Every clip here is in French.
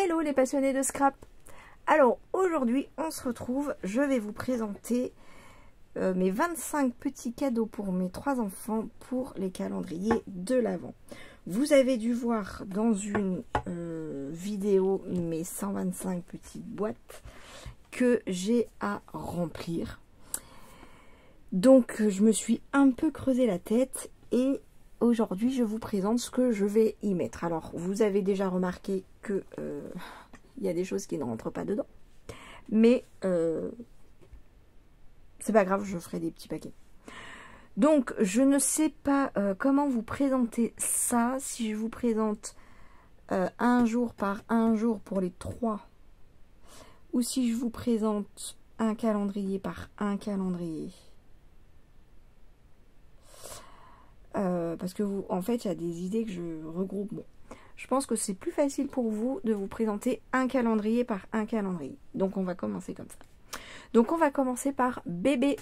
Hello les passionnés de scrap. Alors aujourd'hui on se retrouve, je vais vous présenter mes 25 petits cadeaux pour mes 3 enfants pour les calendriers de l'Avent. Vous avez dû voir dans une vidéo mes 125 petites boîtes que j'ai à remplir. Donc je me suis un peu creusé la tête et aujourd'hui je vous présente ce que je vais y mettre. Alors vous avez déjà remarqué que il y a des choses qui ne rentrent pas dedans, mais c'est pas grave, je ferai des petits paquets. Donc je ne sais pas comment vous présenter ça, si je vous présente un jour par un jour pour les 3, ou si je vous présente un calendrier par un calendrier. Parce que vous, en fait, il y a des idées que je regroupe. Bon, je pense que c'est plus facile pour vous de vous présenter un calendrier par un calendrier. Donc on va commencer comme ça. Donc on va commencer par bébé.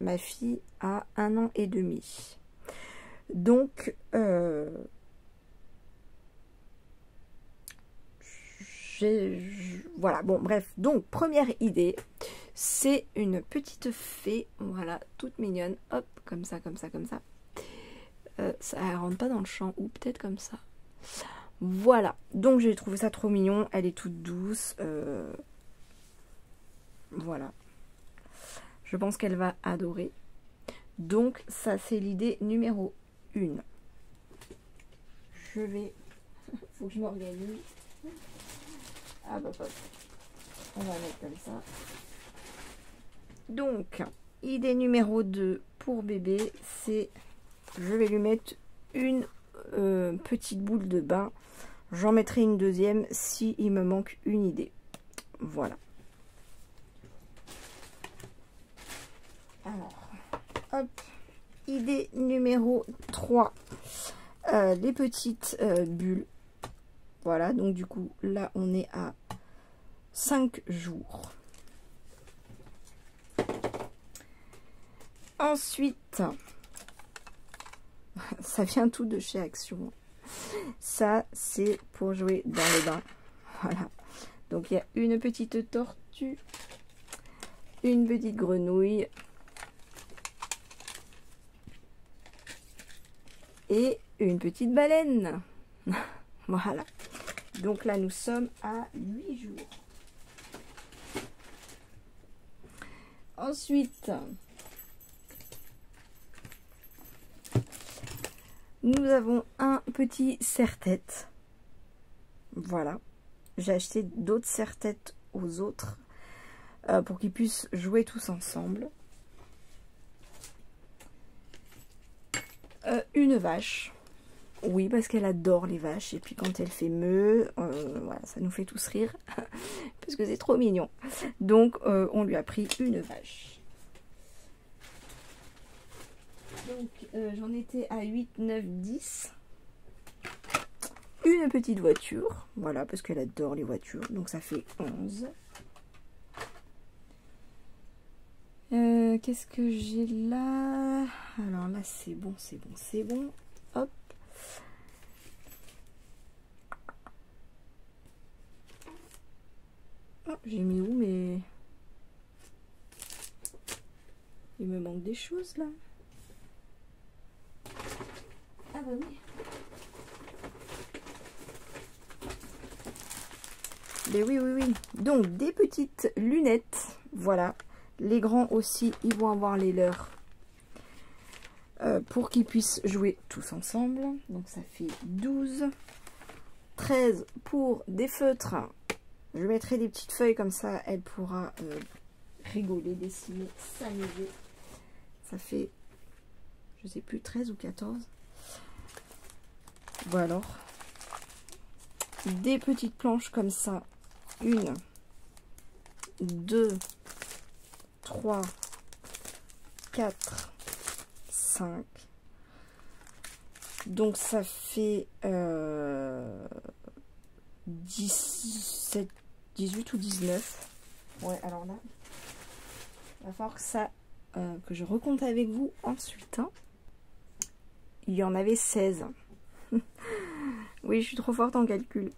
Ma fille a 1 an et demi. Donc voilà, bon bref. Donc première idée, c'est une petite fée, voilà, toute mignonne, hop, comme ça, comme ça, comme ça. Ça elle rentre pas dans le champ, ou peut-être comme ça. Voilà, donc j'ai trouvé ça trop mignon, elle est toute douce. Voilà. Je pense qu'elle va adorer. Donc ça c'est l'idée numéro 1. Je vais... faut que je m'organise. Ah bah hop. On va mettre comme ça. Donc, idée numéro 2 pour bébé, c'est... je vais lui mettre une petite boule de bain. J'en mettrai une deuxième si il me manque une idée. Voilà. Alors, hop. Idée numéro 3. Les petites bulles. Voilà, donc du coup, là, on est à 5 jours. Ensuite, ça vient tout de chez Action. Ça, c'est pour jouer dans le bain. Voilà. Donc, il y a une petite tortue, une petite grenouille et une petite baleine. Voilà. Donc là, nous sommes à 8 jours. Ensuite, nous avons un petit serre-tête. Voilà. J'ai acheté d'autres serre-têtes aux autres pour qu'ils puissent jouer tous ensemble. Une vache. Oui, parce qu'elle adore les vaches. Et puis quand elle fait meuh, voilà, ça nous fait tous rire. Parce que c'est trop mignon. Donc, on lui a pris une vache. Donc, j'en étais à 8, 9, 10. Une petite voiture. Voilà, parce qu'elle adore les voitures. Donc, ça fait 11. Qu'est-ce que j'ai là? Alors là, c'est bon, c'est bon, c'est bon. Hop. Oh, j'ai mis où, mais il me manque des choses là. Ah bah oui. Mais oui, oui, oui. Donc des petites lunettes. Voilà. Les grands aussi, ils vont avoir les leurs. Pour qu'ils puissent jouer tous ensemble. Donc ça fait 12. 13 pour des feutres. Je mettrai des petites feuilles comme ça, elle pourra rigoler, dessiner, s'amuser. Ça fait, je sais plus, 13 ou 14. Voilà. Des petites planches comme ça. 1, 2, 3, 4, 5. Donc ça fait 17, 18 ou 19. Ouais, alors là, il va falloir que ça, que je recompte avec vous ensuite. Hein. Il y en avait 16. Oui, je suis trop forte en calcul.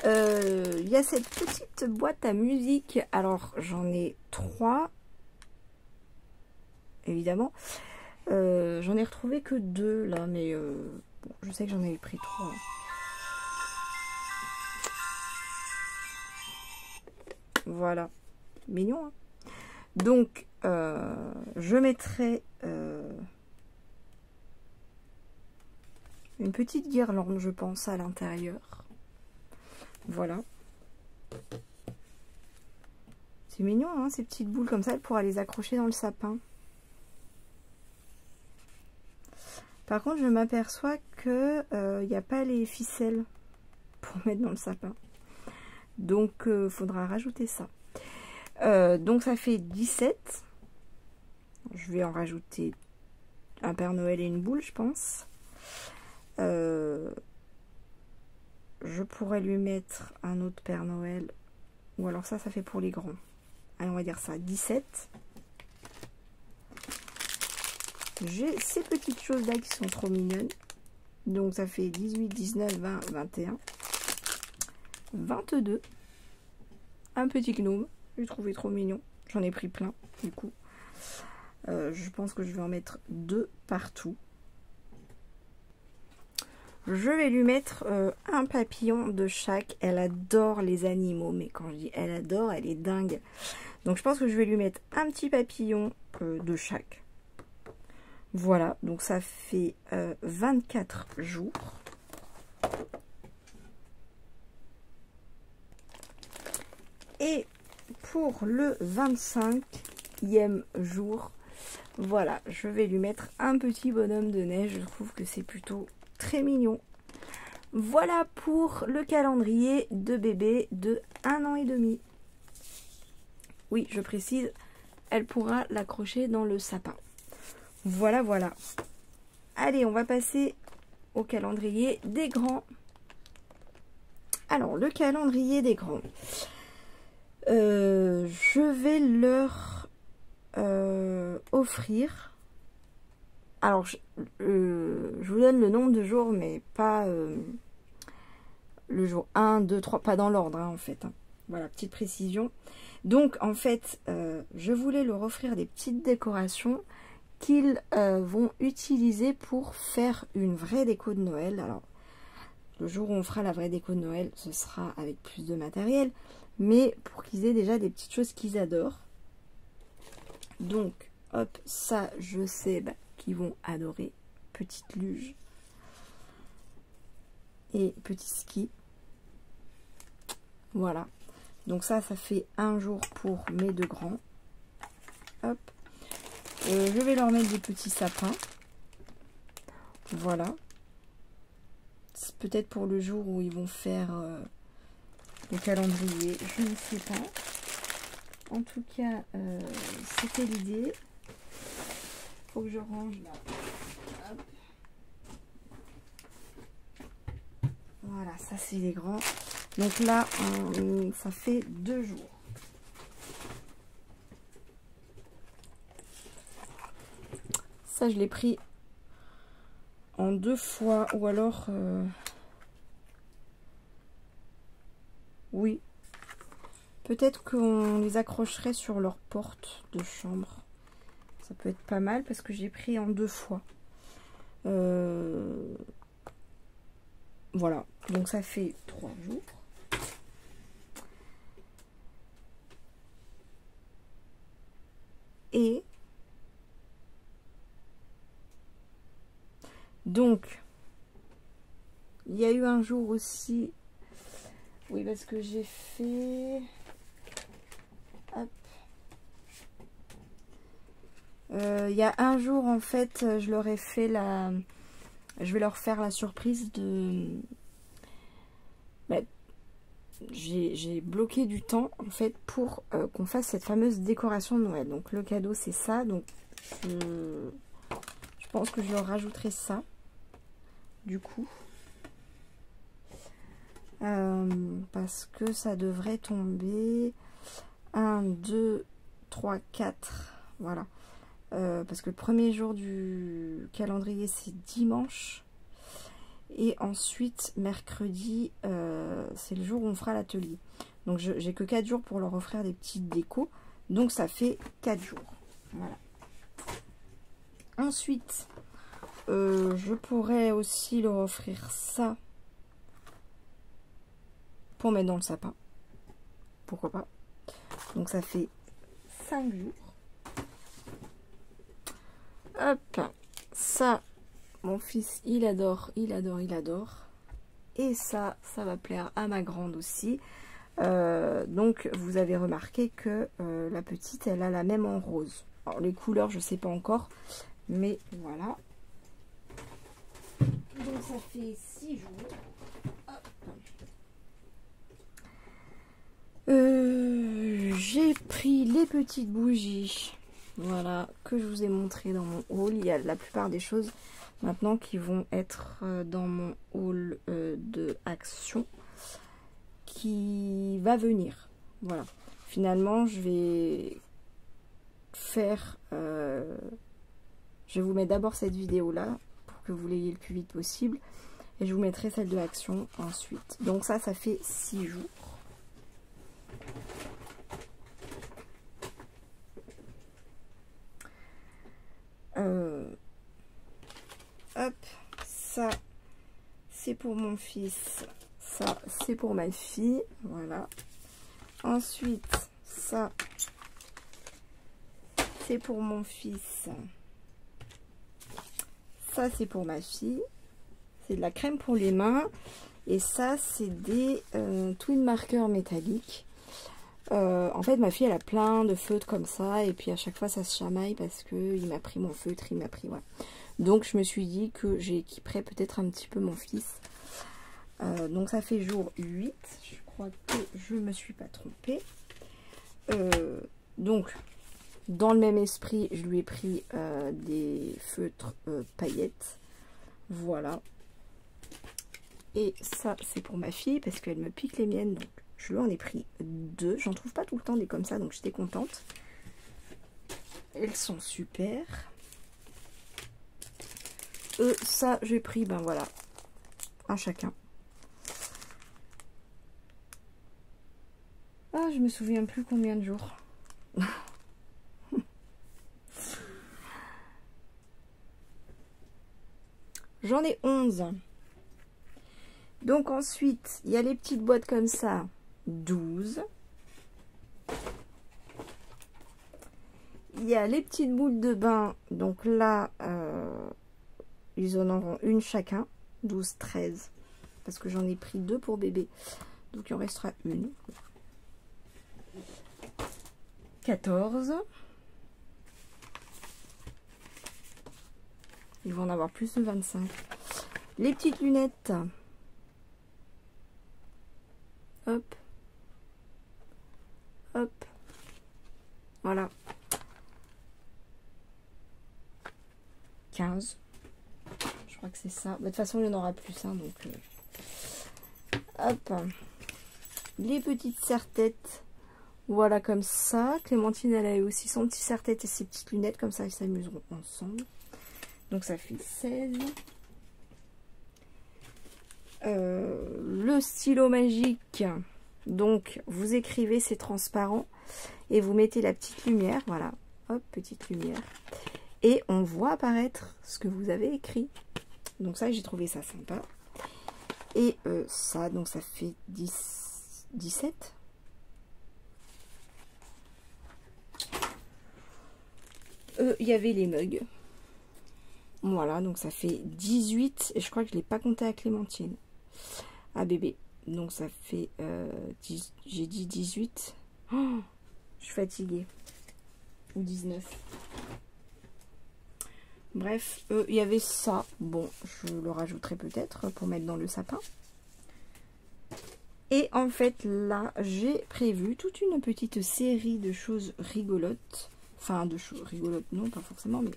Il y a cette petite boîte à musique. Alors, j'en ai 3. Évidemment. J'en ai retrouvé que 2 là, mais bon, je sais que j'en avais pris 3. Voilà. Mignon, hein. Donc, je mettrai une petite guirlande, je pense, à l'intérieur. Voilà. C'est mignon, hein, ces petites boules comme ça, elle pourra les accrocher dans le sapin. Par contre, je m'aperçois que il n'y a pas les ficelles pour mettre dans le sapin. Donc, faudra rajouter ça. Donc, ça fait 17. Je vais en rajouter un Père Noël et une boule, je pense. Je pourrais lui mettre un autre Père Noël. Ou alors ça fait pour les grands. Allez, on va dire ça, 17. J'ai ces petites choses-là qui sont trop mignonnes. Donc ça fait 18, 19, 20, 21. 22. Un petit gnome. Je l'ai trouvé trop mignon. J'en ai pris plein, du coup. Je pense que je vais en mettre 2 partout. Je vais lui mettre un papillon de chaque. Elle adore les animaux, mais quand je dis elle adore, elle est dingue. Donc je pense que je vais lui mettre un petit papillon de chaque. Voilà, donc ça fait 24 jours. Et pour le 25e jour, voilà, je vais lui mettre un petit bonhomme de neige. Je trouve que c'est plutôt très mignon. Voilà pour le calendrier de bébé de 1 an et demi. Oui, je précise, elle pourra l'accrocher dans le sapin. Voilà, voilà. Allez, on va passer au calendrier des grands. Alors, le calendrier des grands. Je vais leur offrir. Alors, je vous donne le nombre de jours, mais pas le jour 1, 2, 3, pas dans l'ordre, hein, en fait. Hein. Voilà, petite précision. Donc, en fait, je voulais leur offrir des petites décorations qu'ils vont utiliser pour faire une vraie déco de Noël. Alors, le jour où on fera la vraie déco de Noël, ce sera avec plus de matériel, mais pour qu'ils aient déjà des petites choses qu'ils adorent. Donc, hop, ça, je sais qu'ils vont adorer. Petite luge et petit ski. Voilà. Donc ça fait un jour pour mes 2 grands. Hop. Je vais leur mettre des petits sapins. Voilà. C'est peut-être pour le jour où ils vont faire le calendrier. Je ne sais pas. En tout cas, c'était l'idée. Faut que je range là. Hop. Voilà, ça c'est les grands. Donc là, ça fait 2 jours. Ça, je l'ai pris en 2 fois. Ou alors... oui. Peut-être qu'on les accrocherait sur leur porte de chambre. Ça peut être pas mal parce que j'ai pris en 2 fois. Voilà. Donc ça fait 3 jours. Et donc, il y a eu un jour aussi, oui, parce que j'ai fait, hop, il y a un jour, en fait, je leur ai fait je vais leur faire la surprise de, j'ai bloqué du temps, en fait, pour qu'on fasse cette fameuse décoration de Noël. Donc, le cadeau, c'est ça, donc, je pense que je leur rajouterai ça. Du coup, parce que ça devrait tomber 1, 2, 3, 4, voilà, parce que le premier jour du calendrier c'est dimanche Et ensuite, mercredi, c'est le jour où on fera l'atelier. Donc, j'ai que 4 jours pour leur offrir des petites décos. Donc, ça fait 4 jours. Voilà. Ensuite, je pourrais aussi leur offrir ça pour mettre dans le sapin. Pourquoi pas. Donc, ça fait 5 jours. Hop, ça, mon fils, il adore, il adore, il adore. Et ça va plaire à ma grande aussi. Donc, vous avez remarqué que la petite, elle a la même en rose. Alors, les couleurs, je sais pas encore. Mais voilà. Donc, ça fait 6 jours. J'ai pris les petites bougies. Voilà, que je vous ai montré dans mon haul. Il y a la plupart des choses maintenant qui vont être dans mon haul de Action qui va venir. Voilà. Finalement, je vais faire... je vais vous mettre d'abord cette vidéo-là pour que vous l'ayez le plus vite possible. Et je vous mettrai celle de Action ensuite. Donc ça fait 6 jours. Hop, ça c'est pour mon fils, ça c'est pour ma fille, voilà. Ensuite, ça c'est pour mon fils, ça c'est pour ma fille, c'est de la crème pour les mains, et ça c'est des twin marqueurs métalliques. En fait, ma fille, elle a plein de feutres comme ça, et puis à chaque fois, ça se chamaille parce que il m'a pris mon feutre, il m'a pris, voilà. Donc, je me suis dit que j'équiperais peut-être un petit peu mon fils. Donc, ça fait jour 8. Je crois que je me suis pas trompée. Donc, dans le même esprit, je lui ai pris des feutres paillettes. Voilà. Et ça, c'est pour ma fille parce qu'elle me pique les miennes, donc je lui en ai pris 2. J'en trouve pas tout le temps des comme ça, donc j'étais contente. Elles sont super. Ça, j'ai pris, ben voilà, un chacun. Ah, je me souviens plus combien de jours. J'en ai 11. Donc ensuite, il y a les petites boîtes comme ça, 12. Il y a les petites boules de bain, donc là, ils en auront une chacun, 12, 13. Parce que j'en ai pris 2 pour bébé, donc il en restera une. 14. Ils vont en avoir plus de 25. Les petites lunettes. Hop. Hop. Voilà. 15. Je crois que c'est ça. De toute façon, il y en aura plus. Hein, donc, hop. Les petites serre-têtes. Voilà, comme ça. Clémentine, elle a aussi son petit serre-tête et ses petites lunettes. Comme ça, ils s'amuseront ensemble. Donc, ça fait 16. Le stylo magique. Donc, vous écrivez, c'est transparent. Et vous mettez la petite lumière. Voilà. Hop, petite lumière. Et on voit apparaître ce que vous avez écrit. Donc ça, j'ai trouvé ça sympa. Et ça, donc ça fait 17. Il y avait les mugs. Voilà, donc ça fait 18. Et je crois que je ne l'ai pas compté à Clémentine. À bébé. Donc ça fait... j'ai dit 18. Oh, je suis fatiguée. Ou 19. Bref, il y avait ça. Bon, je le rajouterai peut-être pour mettre dans le sapin. Et en fait, là, j'ai prévu toute une petite série de choses rigolotes. Enfin, de choses rigolotes, non, pas forcément, mais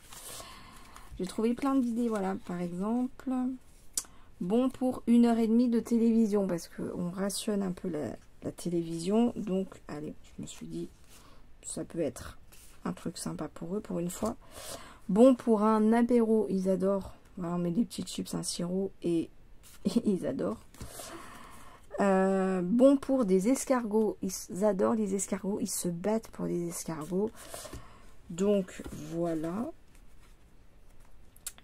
j'ai trouvé plein d'idées. Voilà, par exemple, bon pour 1h30 de télévision, parce qu'on rationne un peu la télévision. Donc, allez, je me suis dit, ça peut être un truc sympa pour eux, pour une fois. Bon pour un apéro, ils adorent. Voilà, on met des petites chips, un sirop et Ils adorent. Bon pour des escargots. Ils adorent les escargots. Ils se battent pour des escargots. Donc, voilà.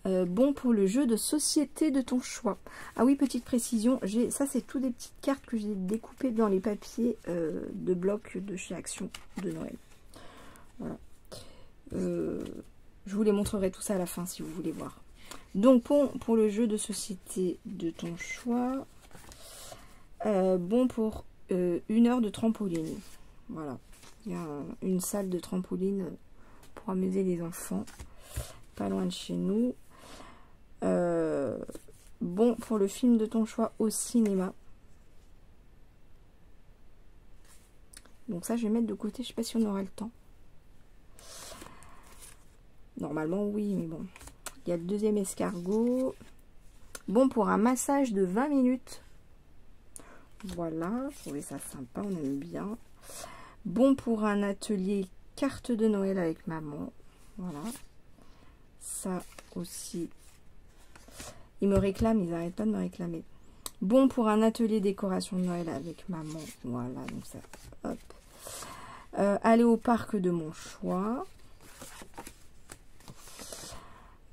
Bon pour le jeu de société de ton choix. Ah oui, petite précision, ça c'est tout des petites cartes que j'ai découpées dans les papiers de bloc de chez Action de Noël. Voilà. Je vous les montrerai tout ça à la fin si vous voulez voir. Donc pour le jeu de société de ton choix, bon pour 1 heure de trampoline. Voilà. Il y a une salle de trampoline pour amuser les enfants, pas loin de chez nous. Bon pour le film de ton choix au cinéma. Donc ça je vais mettre de côté, je sais pas si on aura le temps. Normalement oui, mais bon. Il y a le deuxième escargot. Bon pour un massage de 20 minutes. Voilà, je trouvais ça sympa, on aime bien. Bon pour un atelier carte de Noël avec maman. Voilà. Ça aussi. Ils me réclament, ils n'arrêtent pas de me réclamer. Bon pour un atelier décoration de Noël avec maman. Voilà, donc ça, hop. Aller au parc de mon choix.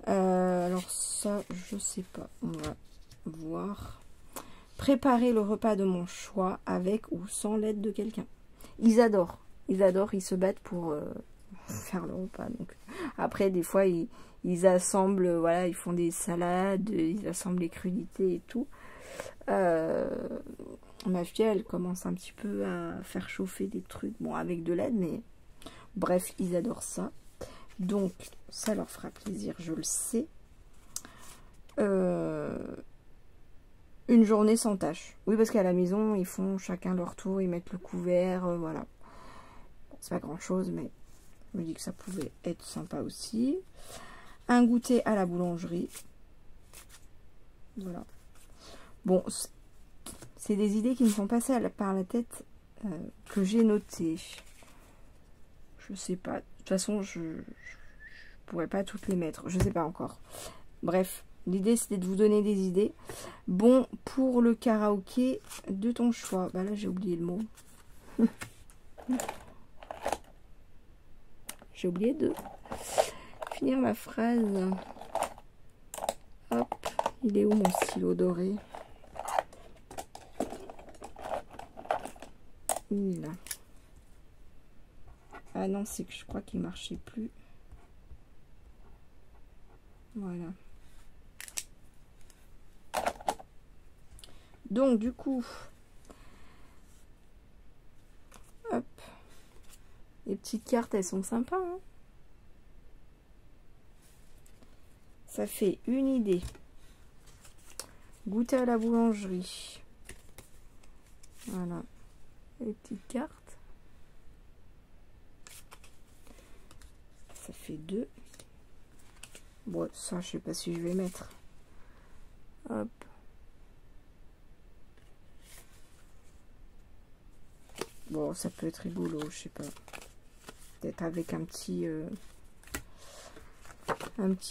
Alors ça, je sais pas. On va voir. Préparer le repas de mon choix avec ou sans l'aide de quelqu'un. Ils adorent. Ils adorent, ils se battent pour faire le repas. Donc, après, des fois, ils assemblent, voilà, ils font des salades, ils assemblent les crudités et tout. Ma fille, elle commence un petit peu à faire chauffer des trucs, bon, avec de l'aide, mais bref, ils adorent ça. Donc, ça leur fera plaisir, je le sais. Une journée sans tâche. Oui, parce qu'à la maison, ils font chacun leur tour, ils mettent le couvert, voilà. Bon, c'est pas grand-chose, mais je me dis que ça pouvait être sympa aussi. Un goûter à la boulangerie. Voilà. Bon, c'est des idées qui me sont passées par la tête, que j'ai notées. Je sais pas. De toute façon, je pourrais pas toutes les mettre. Je sais pas encore. Bref, l'idée c'était de vous donner des idées. Bon, pour le karaoké de ton choix. Bah là, j'ai oublié le mot. J'ai oublié de finir ma phrase. Hop, il est où mon stylo doré? Il est là. Ah non, c'est que je crois qu'il marchait plus. Voilà. Donc du coup, hop, les petites cartes, elles sont sympas, hein. Ça fait une idée. Goûter à la boulangerie. Voilà. Les petites cartes. Ça fait 2. Bon, ça, je sais pas si je vais mettre. Hop. Bon, ça peut être rigolo, je sais pas. Peut-être avec un petit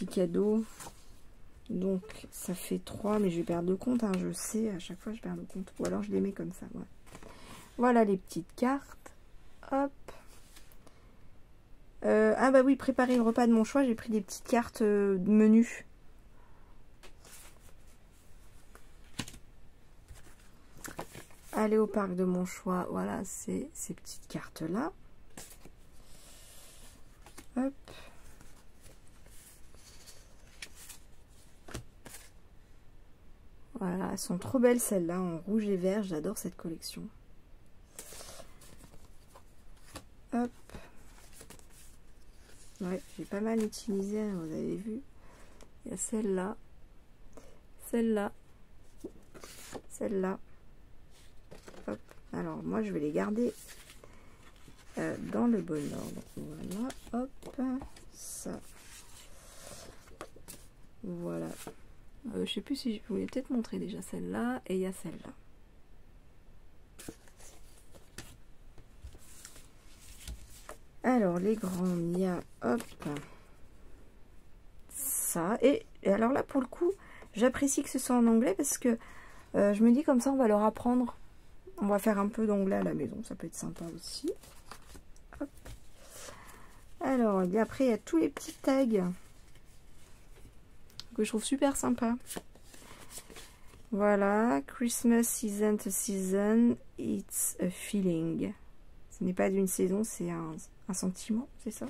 cadeau. Donc, ça fait 3, mais je vais perdre le compte, hein, je sais, à chaque fois je perds le compte. Ou alors je les mets comme ça, ouais. Voilà les petites cartes. Hop. Ah bah oui, préparer le repas de mon choix, j'ai pris des petites cartes menu. Aller au parc de mon choix, voilà, c'est ces petites cartes-là. Hop. Voilà, elles sont trop belles celles-là, en rouge et vert, j'adore cette collection. Hop. Ouais, j'ai pas mal utilisé, vous avez vu. Il y a celle-là, celle-là, celle-là. Hop. Alors, moi, je vais les garder dans le bon ordre. Voilà, hop, ça. Voilà. Je sais plus si je voulais peut-être montrer déjà celle-là, et il y a celle-là. Alors, les grandes, il y a, hop, ça. Et alors là, pour le coup, j'apprécie que ce soit en anglais parce que Je me dis comme ça, on va leur apprendre. On va faire un peu d'anglais à la maison, ça peut être sympa aussi. Hop. Alors, et après, il y a tous les petits tags que je trouve super sympa. Voilà, Christmas isn't a season, it's a feeling. Ce n'est pas d'une saison, c'est un sentiment, c'est ça.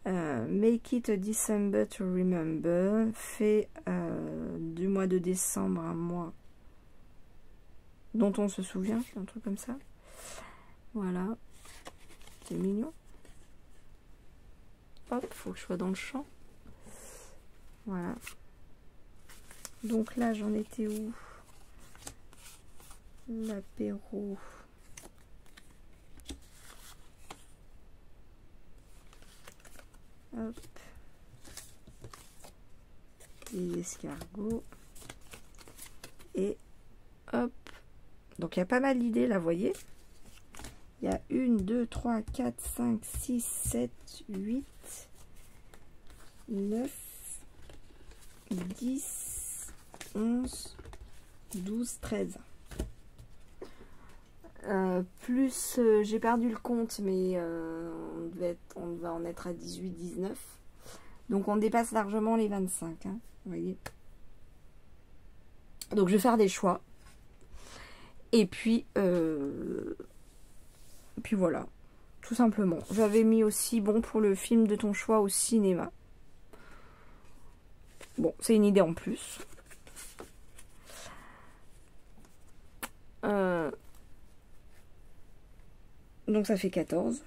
Make it a December to remember. Fait du mois de décembre un mois dont on se souvient, un truc comme ça. Voilà, c'est mignon. Hop, faut que je sois dans le champ. Voilà. Donc là, j'en étais où? L'apéro. Hop. Les escargots. Et hop. Donc il y a pas mal d'idées là, vous voyez. Il y a 1, 2, 3, 4, 5, 6, 7, 8, 9, 10, 11, 12, 13. Plus j'ai perdu le compte, mais on va en être à 18, 19. Donc on dépasse largement les 25, hein, vous voyez. Donc je vais faire des choix. Et puis voilà, tout simplement. J'avais mis aussi, bon, pour le film de ton choix au cinéma. Bon, c'est une idée en plus. Donc ça fait 14.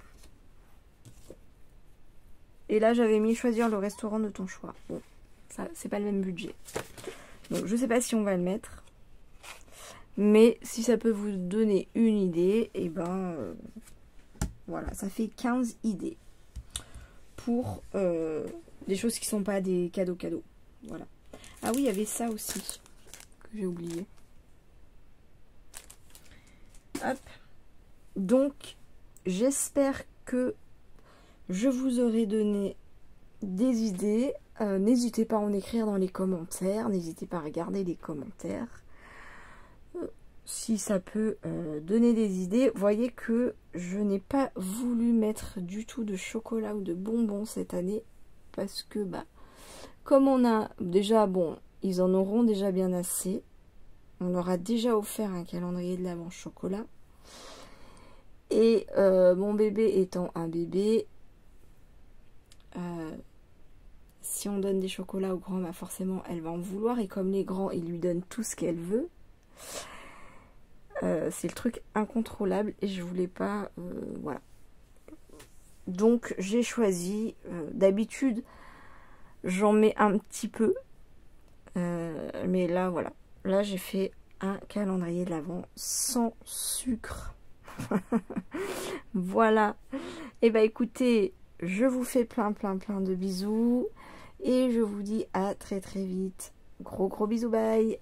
Et là, j'avais mis choisir le restaurant de ton choix. Bon, ça, c'est pas le même budget. Donc je sais pas si on va le mettre. Mais si ça peut vous donner une idée, et ben voilà, ça fait 15 idées pour des choses qui sont pas des cadeaux. Voilà. Ah oui, il y avait ça aussi que j'ai oublié. Hop. Donc, j'espère que je vous aurai donné des idées. N'hésitez pas à en écrire dans les commentaires. N'hésitez pas à regarder les commentaires. Si ça peut donner des idées. Vous voyez que je n'ai pas voulu mettre du tout de chocolat ou de bonbons cette année. Parce que, bah, comme on a déjà, bon, ils en auront déjà bien assez. On leur a déjà offert un calendrier de l'Avent chocolat. Et mon bébé étant un bébé, si on donne des chocolats aux grands, bah forcément elle va en vouloir. Et comme les grands, ils lui donnent tout ce qu'elle veut. C'est le truc incontrôlable et je voulais pas, voilà. Donc j'ai choisi, d'habitude j'en mets un petit peu, mais là voilà, là j'ai fait un calendrier de l'Avent sans sucre. Voilà, et bah écoutez, je vous fais plein de bisous et je vous dis à très vite. Gros bisous, bye.